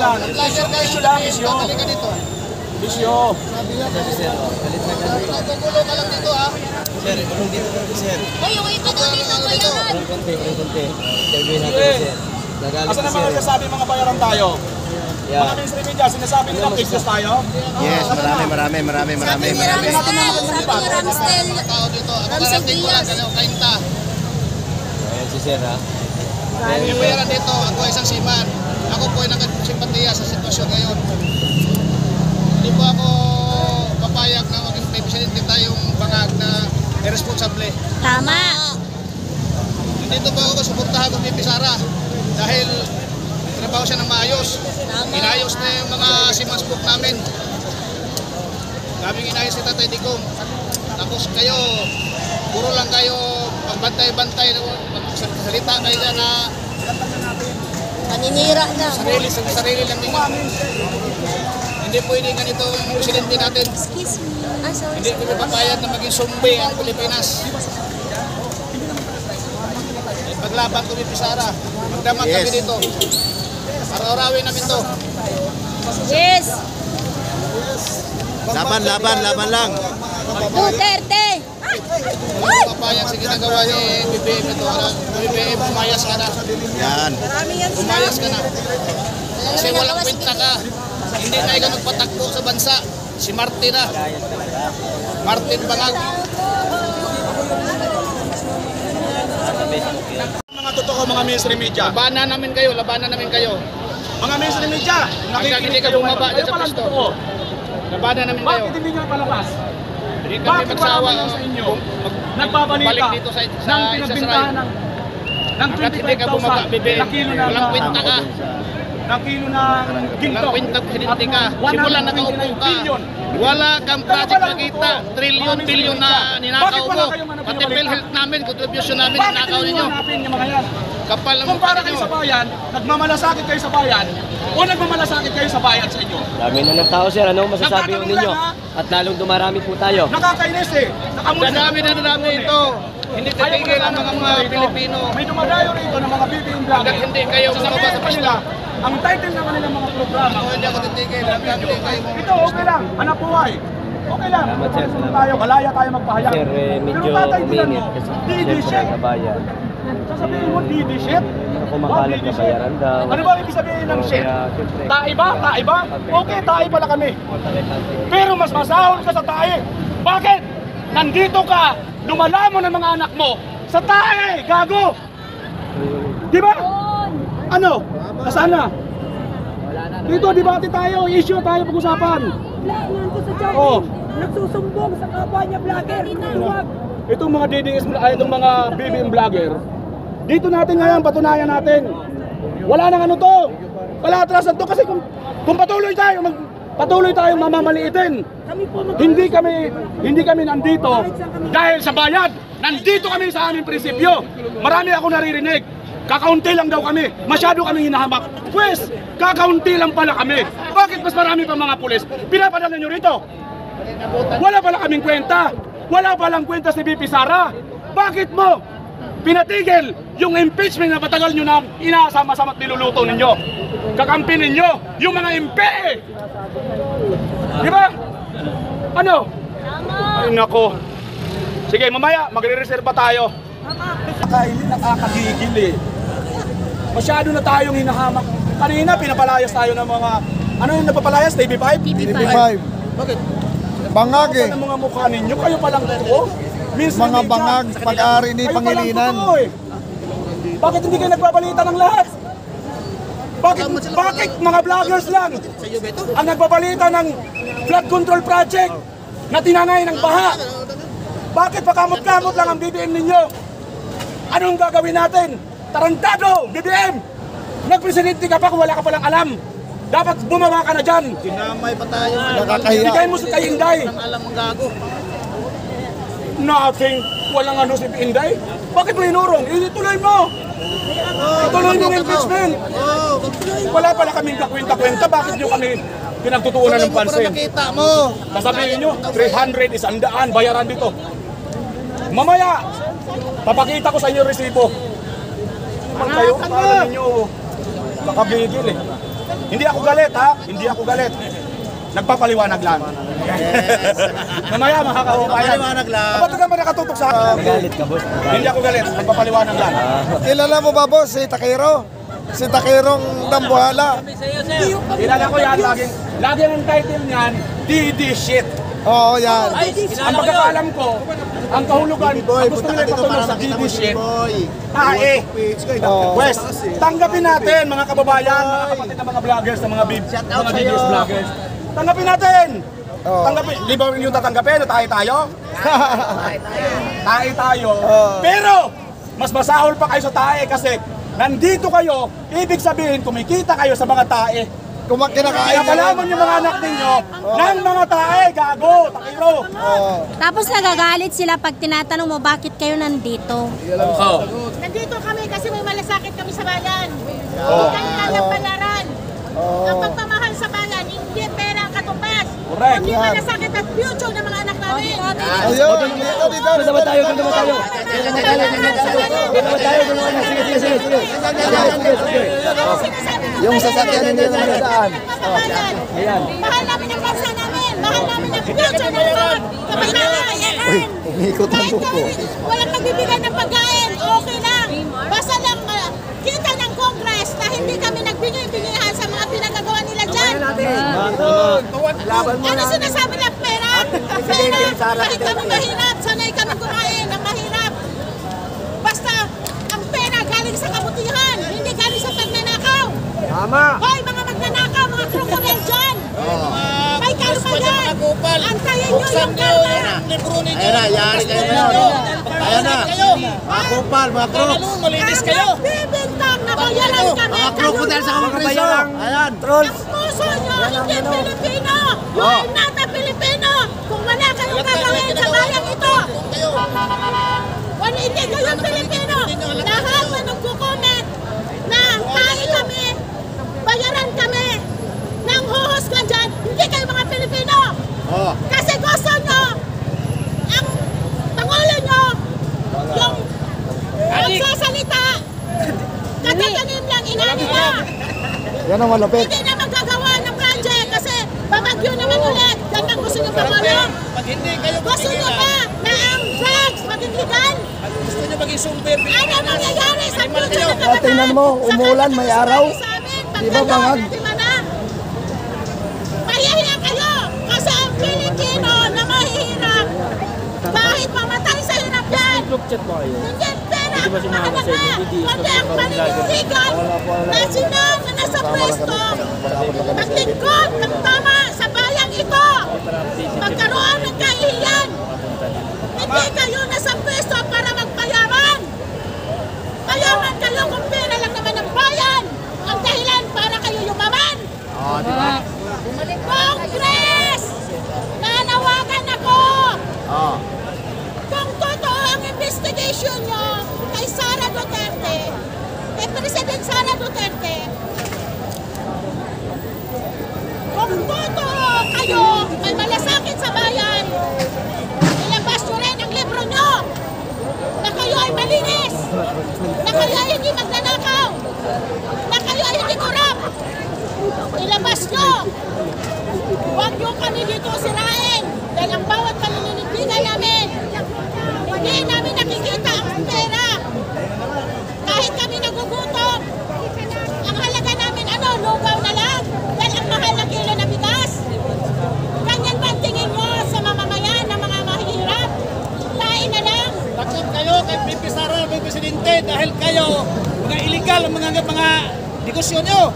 yan. Issue lang, issue. Issue. Gugulo ka lang dito ha. Sir, gulong dito kami sir. Hoy, yung iba doon dito, bayaran. Konti. Interview natin sir. Nagalit Asa si naman sir. nagsasabi mga bayaran tayo? Yeah. Mga mainstream media, sinasabi nilang excess tayo? Yes, marami. Sabi ni Ramstel, Tao dito. Ako karating ko lang kanyang kainta. Ayan si sir ha. Yung bayaran dito, ako ay isang siman. Ako po ay nakasimpatiya sa sitwasyon ngayon. Hindi po ako papayag na maging may presidente tayong bangag na irresponsable. tama. Dito po ako suportahan kung Pipi Sara dahil trabaho siya ng maayos. Inayos na yung mga simansbook namin. Daming inayos si Tatay Digong. Tapos kayo, puro lang kayo magbantay-bantay, magsalita kayo na Paninira na. sarili lang din. Hindi pwede ganito yung presidente natin. Excuse me. Ah, sorry. Hindi kami papayag na maging sumbi ang Pilipinas. Paglaban ko Pipi Sara, magdamag kami dito. Araw-arawin namin to. Yes. Laban lang. Duterte. Hindi papayag sa ginagawa ni BBM ito. BBM, pumayas ka na. Yan. Pumayas ka na. Kasi walang kwenta ka. Hindi tayo ka nagpatakbo sa bansa. Si Martin na. Martin Bangag. Mga totoo mga mainstream media. Labanan namin kayo. Mga mainstream media, Hanggang hindi ka bumaba dyan sa pwesto. Labanan namin kayo. Bakit hindi nyo palabas? Hindi kami Bakit magsawa. wala sa inyo? Nagbabalita Balik dito sa ng pinagbintahan ng Hanggat hindi ka bumaba, 25,000 BBM. na kilo ng Walang kwenta ka. ng kilo ng ginto. Walang kwenta presidente ka. At Simula nakaupo 129 ka. billion. Wala kang project makita. Trilyon-trilyon na ninakaw Bakit wala mo. kayong ano Pati pinabalita? PhilHealth namin, contribution namin, Bakit ninakaw hindi ninyo. nyo hanapin yung mga yan? Kapal lang Kung para kayo sa bayan, nagmamalasakit kayo sa bayan, o nagmamalasakit kayo sa bayan sa inyo. Dami na ng tao sir. Ano masasabi Nagtatanong ninyo? lang, ha? At lalong dumarami po tayo. Nakakainis eh. Dadami na dadami ito. Hindi titigil ang mga Pilipino. May dumadayo rito ng mga BBM vlogger. Hanggat hindi kayo bumaba sa pwesto. Ang title naman nilang mga programa. Ako hindi ako titigil. Hanggat hindi kayo Ito okay lang, anak buhay. Okay lang. Salamat, sir. Salamat. Tayo, malaya tayo magpahayag. Sir, medyo Pero tatay uminit mo, kasi DD siyempre shit. sa bayan. Sasabihin mo, DD shit. Kumakalat na bayaran daw. Ano ba ibig sabihin ng So, shit? kaya, siyempre, Tae ba? Tae ba? Okay, tae pala kami. Pero mas masahol ka sa tae. Bakit? Nandito ka, dumala mo ng mga anak mo sa tae, gago! Di ba? Ano? Nasaan na? Dito, debate tayo, issue tayo pag-usapan. Nandito sa jogging, Oh. nagsusumbong sa kapwa niya vlogger. Huwag. Itong mga DDS, itong mga BBM vlogger, dito natin ngayon, patunayan natin. Wala nang ano to. Wala atrasan to kasi kung patuloy tayo mamamaliitin. Kami po Hindi kami nandito dahil sa bayad. Nandito kami sa aming prinsipyo. Marami ako naririnig. Kakaunti lang daw kami. Masyado kami hinahamak. Pwes, kakaunti lang pala kami. Bakit mas marami pa mga pulis? Pinapadala nyo rito. Wala pala kaming kwenta. Wala palang kwenta si Pipi Sara. Bakit mo pinatigil yung impeachment na patagal nyo na inasama-sama at niluluto ninyo? Kakampi ninyo yung mga MP. Di ba? Ano? Ay nako. Sige, mamaya magre-reserva tayo. Nakakagigil eh. Masyado na tayong hinahamak. Kanina pinapalayas tayo ng mga ano yung napapalayas? TV5? TV5. Bakit? Bangag eh. Ang mga mukha ninyo, kayo palang totoo. Mga bangag, pag-ari ni Pangilinan. Bakit hindi kayo nagbabalita ng lahat? Bakit mga vloggers lang ang nagbabalita ng flood control project na tinangay ng baha? Bakit pakamot-kamot lang ang BBM ninyo? Anong gagawin natin? Tarantado, BBM! Nagpresidente ka pa kung wala ka palang alam. Dapat bumaba ka na dyan. Sinamay pa tayo. Nakakahiya. Bigay mo sa kay Inday. Ang alam mong gago. Nothing. Walang ano si Inday. Bakit mo inurong? Ituloy mo. Ituloy mo yung impeachment. Wala pala kaming kakwenta-kwenta. Bakit nyo kami pinagtutuunan ng pansin? Nakita mo. Sasabihin nyo, 300 is 100. Bayaran dito. Mamaya, papakita ko sa inyo resibo. Naman kayo, para ninyo makabigil eh. Hindi ako galit ha, hindi ako galit. Nagpapaliwanag lang. Mamaya makakahupayan. Paliwanag lang. Ba't ka naman nakatutok sa akin? Galit ka, boss. Hindi ako galit, nagpapaliwanag lang. Kilala mo ba, boss, si Takiro? Si Takirong Dambuhala. Kilala ko yan, laging ang title niyan, DD shit. Oo, yan. Ang pagkakaalam ko, ang kahulugan, ang gusto nila ipatuloy sa DD shit, tae. West, tanggapin natin mga kababayan, mga kapatid ng mga vloggers, ng mga BBS vloggers. Tanggapin natin! Tanggapin, di ba yung tatanggapin na tayo tayo? Tae tayo. Pero, mas masahol pa kayo sa tae kasi nandito kayo, ibig sabihin kumikita kayo sa mga tae. Kinakain Kaya mo. palaman yung mga anak ninyo ng mga tae, gago, takiro. Tapos nagagalit sila pag tinatanong mo bakit kayo nandito. Nandito kami kasi may malasakit kami sa bayan. Hindi kami kayang bayaran. Ang pagmamahal sa bayan, hindi pera ang katupas. Correct. Hindi malasakit at future ng mga anak namin. Ayun, dito. Doon tayo. Sige. Yung sasakyan ninyo na nadaan. Ayan. Mahal namin ang bansa namin. Mahal namin ang future ng mga kabayan. Uy, umikot ang buko. Walang nagbibigay ng pagkain. Okay lang. Basta lang kita ng Congress na hindi kami nagbigay-bigayan sa mga pinagagawa nila dyan. Ano sinasabi ng pera? Pera, kahit kami mahirap, sanay kami kumain ng mahirap. Basta, ang pera galing sa kabutihan, hindi galing sa pagnanakaw. Tama. Hoy, mga magnanakaw, mga crocodile dyan. May karma yan. Antayin nyo yung karma. Ayan na, yari kayo. Ayan na. Mga kupal, mga crocs. Malinis kayo. Ang nagbibintang na bayaran kami. Mga crocodile sa Kongreso. Ayan. Ang puso nyo, hindi Pilipino. We're not a Pilipino. Kung wala kayong gagawin sa bayang ito. Wala, hindi kayong Pilipino. Lahat na nagko-comment na tayo kami, bayaran kami, nang huhos ka dyan, hindi kayo mga Pilipino. Kasi gusto nyo, ang Pangulo nyo, yung nagsasalita, katatanim lang, inani na. Yan ang malapit. Hindi na magagawa ng project kasi babagyo naman ulit. Yan ang gusto nyo Pangulo. Gusto nyo ba na ang drugs maging legal? Gusto nyo maging sumber? Ano mangyayari sa future ng kabataan? Tingnan mo, umulan, may araw. Di ba bangag? Mahihiya kayo kasi ang Pilipino na mahihirap kahit mamatay sa hirap yan. Hindi pera ang mahalaga, kundi ang paninindigan nasyonal na nasa pwesto. Maglingkod ng tama sa bayang ito. Magkaroon ng kahihiyan. Hindi kayo nasa pwesto para magpayaman. Payaman kayo kung pera lang naman ang bayan. Ang dahilan para kayo yumaman. Congress! Nanawagan ako! Kung totoo ang investigation nyo kay Sara Duterte, kay President Sara Duterte, kung totoo kayo may malasakit sa bayan, ilabas nyo rin ang libro nyo na kayo ay malinis, na kayo ay hindi magnanakaw, na kayo ay hindi kurap. Ilabas nyo! Huwag nyo kami dito sirain dahil ang bawat paninindigan namin, hindi namin nakikita ang pera. Kahit kami nagugutom, ang halaga namin lugaw na lang dahil ang mahal na kilo na bigas. Ganyan ba ang tingin nyo sa mamamayan ng mga mahihirap? Tain na lang. Takot kayo kay BP Sara, kay Presidente dahil kayo mga illegal ang mga negosyo nyo.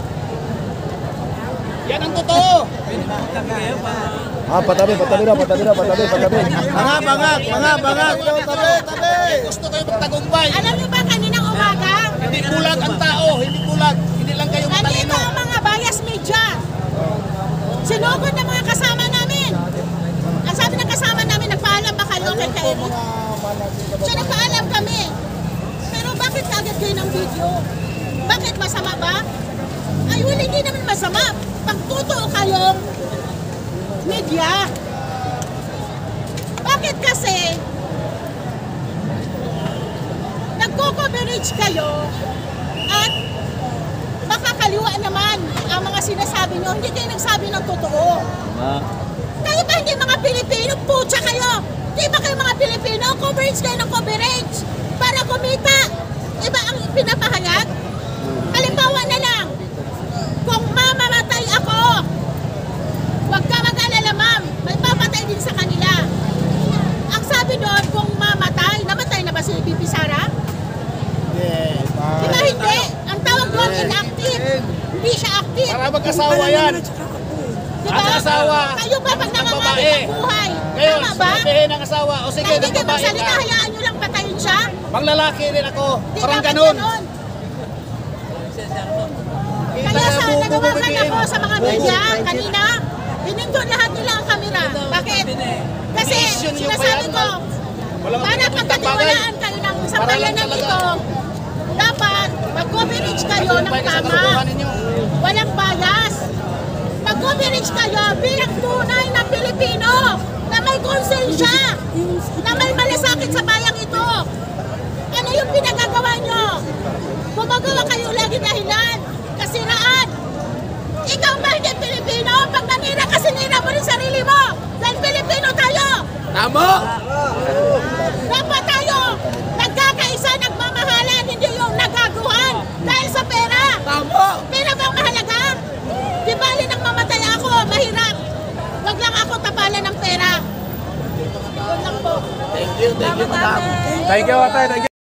Yan ang totoo. Patabi. Mga bangag. Tabi. Gusto kayo magtagumpay. Alam niyo ba kaninang umaga? Hindi bulag ang tao, hindi bulag. Hindi lang kayo Nandito matalino. ang mga bias media. Sinugod ng mga kasama namin. Ang sabi ng kasama namin, nagpaalam ba kayo kay Eric? So nagpaalam kami. Pero bakit kagad kayo ng video? Bakit masama ba? Ay, well, hindi naman masama. Pagtotoo kayong media. Bakit kasi nagko-coverage kayo at makakaliwa naman ang mga mga sinasabi nyo, hindi kayo nagsabi ng totoo. Kayo ba hindi mga Pilipino? Pucha kayo! Di ba kayo mga Pilipino? Coverage kayo ng coverage para kumita. Iba ang pinapahayag? Halimbawa na lang, kung mamamatay ako, huwag ka mag-alala ma'am, may papatay din sa kanila. Ang sabi doon, kung mamatay, namatay na ba si BP Sara? Yes. Di ba hindi? Ang tawag doon, inactive. Hindi siya active. Para mag-asawa yan. Di ba? Ang asawa, Kayo ba pag ng nangangalit babae. ng buhay? Ngayon, Tama ba? sabihin ng asawa, o sige, Na hindi ng kayo babae magsalita, ka. hayaan nyo lang patayin siya? Panglalaki rin ako. Di Parang dapat ganun. ganun. Kita Kaya na sa buko nanawagan BBM. ako sa mga media kanina, pinindot lahat nila ang kamera. Bakit? Kasi Mission yung sinasabi bayan, ko, Walang para pinagpunta pagkatiwalaan kayo ng Para lang sambayanan talaga. ito, dapat mag-coverage kayo ng Tagumpay ka sa tama. kalokohan ninyo. Walang bias. Mag-coverage kayo bilang tunay na Pilipino na may konsensya, na may malasakit sa bayang ito. Ano yung pinagagawa nyo? Gumagawa kayo lagi dahilan, kasiraan. Ikaw ba hindi Pilipino? Pag nanira ka, sinira mo rin sarili mo. Dahil Pilipino tayo. Tama! Dapat tayo nagkakaisa, nagmamahalan, hindi yung nagaguhan dahil sa pera. Tama! Pera bang mahalaga? Di bali nang mamatay ako, mahirap. Wag lang ako tapalan ng pera. Yun lang po. Thank you, madam. Thank you, Ate. Thank you.